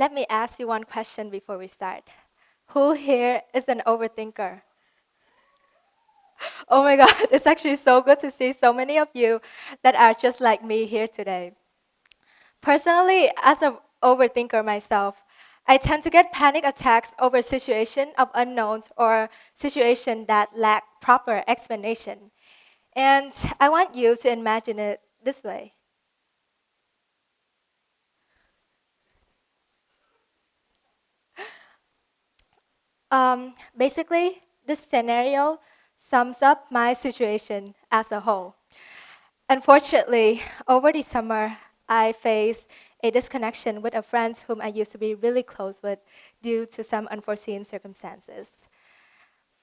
Let me ask you one question before we start. Who here is an overthinker? Oh my God, it's actually so good to see so many of you that are just like me here today. Personally, as an overthinker myself, I tend to get panic attacks over situation of unknowns or situation that lack proper explanation. And I want you to imagine it this way. Basically, this scenario sums up my situation as a whole. Unfortunately, over the summer, I faced a disconnection with a friend whom I used to be really close with due to some unforeseen circumstances.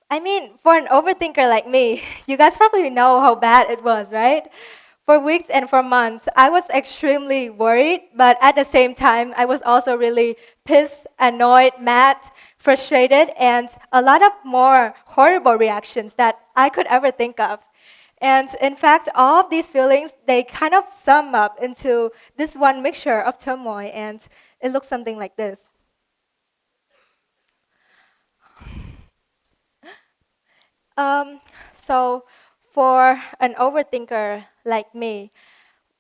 I mean, for an overthinker like me, you guys probably know how bad it was, right? For weeks and for months, I was extremely worried, but at the same time, I was also really pissed, annoyed, mad, frustrated, and a lot of more horrible reactions that I could ever think of. And in fact, all of these feelings, they kind of sum up into this one mixture of turmoil, and it looks something like this. Um, so, for an overthinker like me,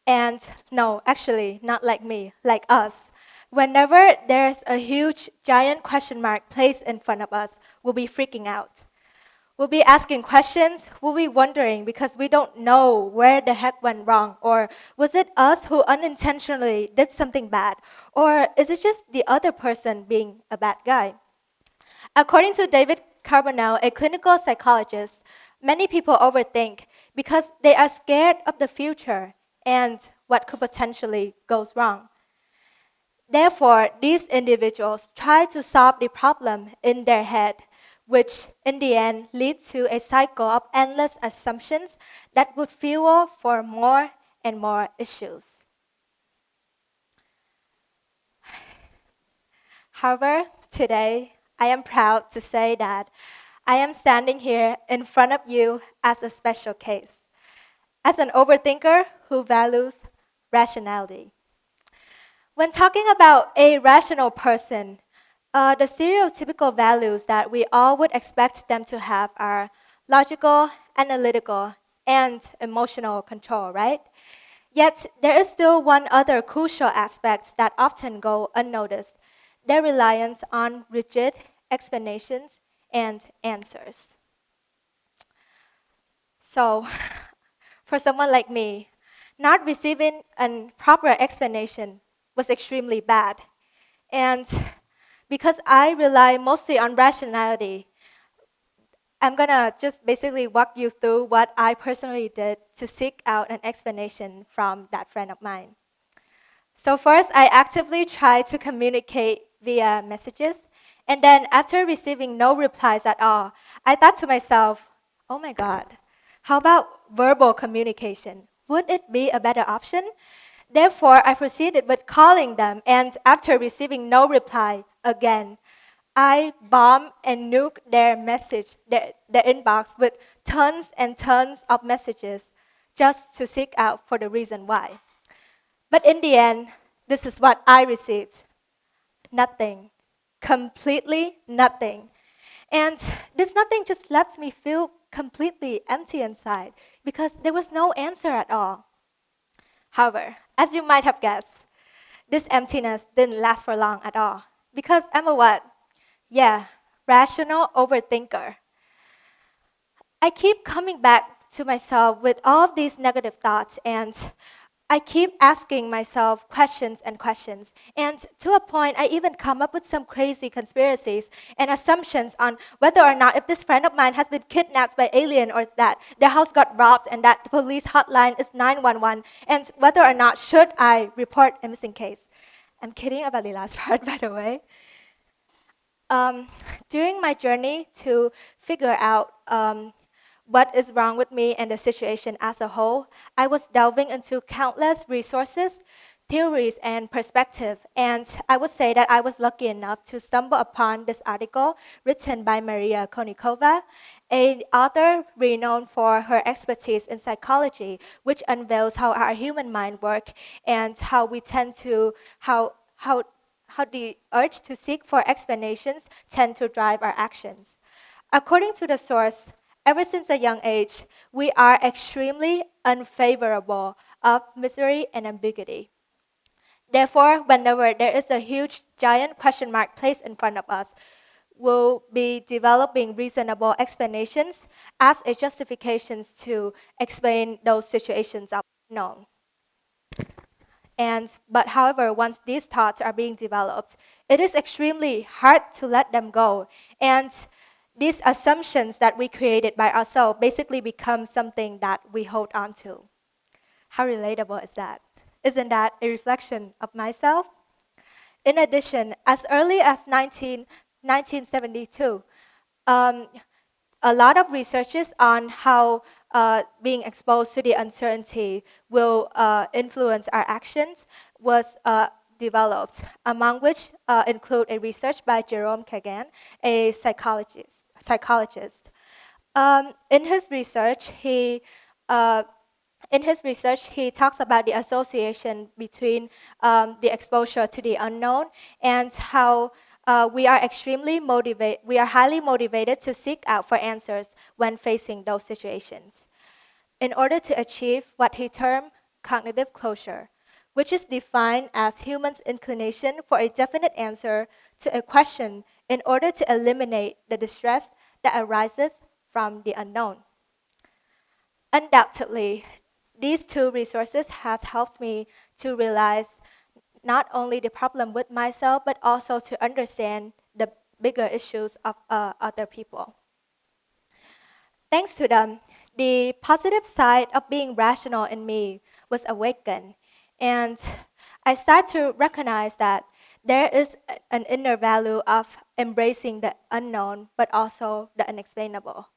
and no, actually, not like me, like us, whenever there's a huge, giant question mark placed in front of us, we'll be freaking out. We'll be asking questions, we'll be wondering because we don't know where the heck went wrong, or was it us who unintentionally did something bad, or is it just the other person being a bad guy? According to David Carbonell, a clinical psychologist, many people overthink because they are scared of the future and what could potentially goes wrong. Therefore, these individuals try to solve the problem in their head, which in the end leads to a cycle of endless assumptions that would fuel for more and more issues. However, today I am proud to say that I am standing here in front of you as a special case, as an overthinker who values rationality. When talking about a rational person, the stereotypical values that we all would expect them to have are logical, analytical, and emotional control, right? Yet, there is still one other crucial aspect that often go unnoticed, their reliance on rigid explanations and answers. So, for someone like me, not receiving a proper explanation was extremely bad. And because I rely mostly on rationality, I'm gonna just basically walk you through what I personally did to seek out an explanation from that friend of mine. So first, I actively tried to communicate via messages, and then after receiving no replies at all, I thought to myself, oh my God, how about verbal communication? Would it be a better option? Therefore, I proceeded with calling them, and after receiving no reply again, I bombed and nuked their inbox with tons and tons of messages just to seek out for the reason why. But in the end, this is what I received nothing, completely nothing. And this nothing just left me feel completely empty inside because there was no answer at all. However, as you might have guessed, this emptiness didn't last for long at all. Because I'm a what? Yeah, rational overthinker. I keep coming back to myself with all of these negative thoughts, and I keep asking myself questions and questions. And to a point, I even come up with some crazy conspiracies and assumptions on whether or not if this friend of mine has been kidnapped by alien or that their house got robbed and that the police hotline is 911, and whether or not should I report a missing case. I'm kidding about the last part, by the way. Um, During my journey to figure out what is wrong with me and the situation as a whole, I was delving into countless resources, theories, and perspective. And I would say that I was lucky enough to stumble upon this article written by Maria Konnikova, an author renowned for her expertise in psychology, which unveils how our human mind works and how we tend to how how the urge to seek for explanations tend to drive our actions. According to the source, ever since a young age, we are extremely unfavorable of mystery and ambiguity. Therefore, whenever there is a huge, giant question mark placed in front of us, we'll be developing reasonable explanations as a justifications to explain those situations are known. But however, once these thoughts are being developed, it is extremely hard to let them go. And these assumptions that we created by ourselves basically become something that we hold on to. How relatable is that? Isn't that a reflection of myself? In addition, as early as 1972, um, a lot of researches on how being exposed to the uncertainty will influence our actions was developed, among which include a research by Jerome Kagan, a psychologist. In his research, uh, he talks about the association between the exposure to the unknown and how we are we are highly motivated to seek out for answers when facing those situations in order to achieve what he termed cognitive closure, which is defined as humans' inclination for a definite answer to a question in order to eliminate the distress that arises from the unknown. Undoubtedly, these two resources have helped me to realize not only the problem with myself, but also to understand the bigger issues of other people. Thanks to them, the positive side of being rational in me was awakened, and I start to recognize that there is an inner value of embracing the unknown, but also the unexplainable.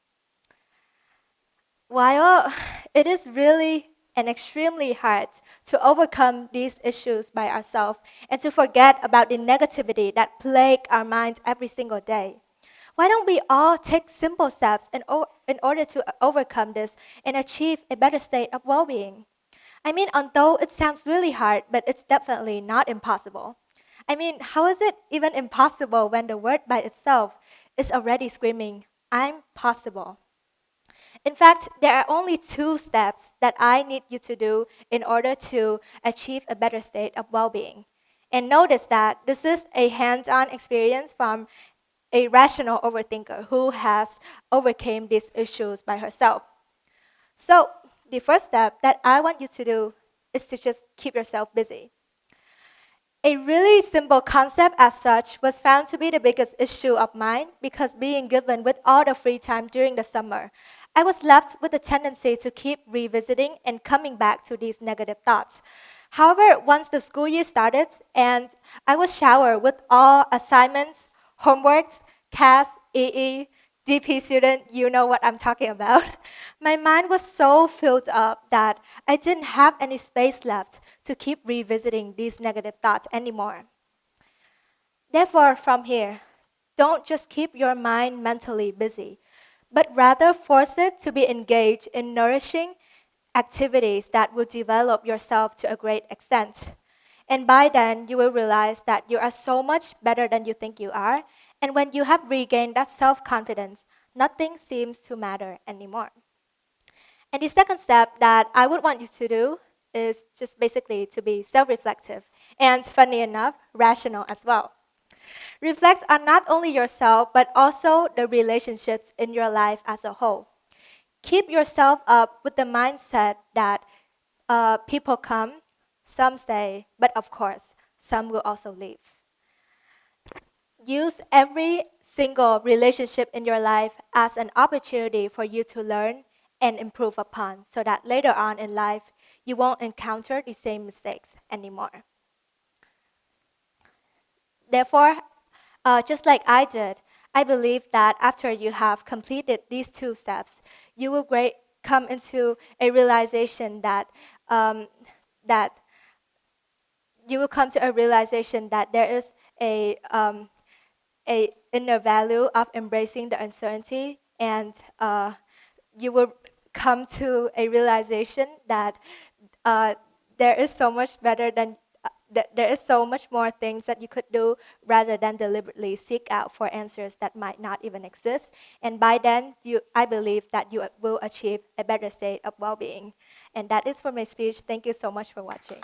While it is really and extremely hard to overcome these issues by ourselves and to forget about the negativity that plague our minds every single day, why don't we all take simple steps in order to overcome this and achieve a better state of well-being? I mean, although it sounds really hard, but it's definitely not impossible. I mean, how is it even impossible when the word by itself is already screaming, I'm possible? In fact, there are only two steps that I need you to do in order to achieve a better state of well being. And notice that this is a hands on experience from a rational overthinker who has overcame these issues by herself. So, the first step that I want you to do is to just keep yourself busy. A really simple concept as such was found to be the biggest issue of mine because being given with all the free time during the summer, I was left with a tendency to keep revisiting and coming back to these negative thoughts. However, once the school year started and I was showered with all assignments, homeworks, CAS, EE, DP student, you know what I'm talking about. My mind was so filled up that I didn't have any space left to keep revisiting these negative thoughts anymore. Therefore, from here, don't just keep your mind mentally busy, but rather force it to be engaged in nourishing activities that will develop yourself to a great extent. And by then, you will realize that you are so much better than you think you are. And when you have regained that self confidence, nothing seems to matter anymore. And the second step that I would want you to do is just basically to be self reflective and, funny enough, rational as well. Reflect on not only yourself, but also the relationships in your life as a whole. Keep yourself up with the mindset that people come, some stay, but of course, some will also leave. Use every single relationship in your life as an opportunity for you to learn and improve upon so that later on in life, you won't encounter the same mistakes anymore. Therefore, just like I did, I believe that after you have completed these two steps, you will come into a realization that you will come to a realization that there is a inner value of embracing the uncertainty, and you will come to a realization that uh, there is so much better than there is so much more things that you could do rather than deliberately seek out for answers that might not even exist. And by then, I believe that you will achieve a better state of well-being. And that is for my speech. Thank you so much for watching.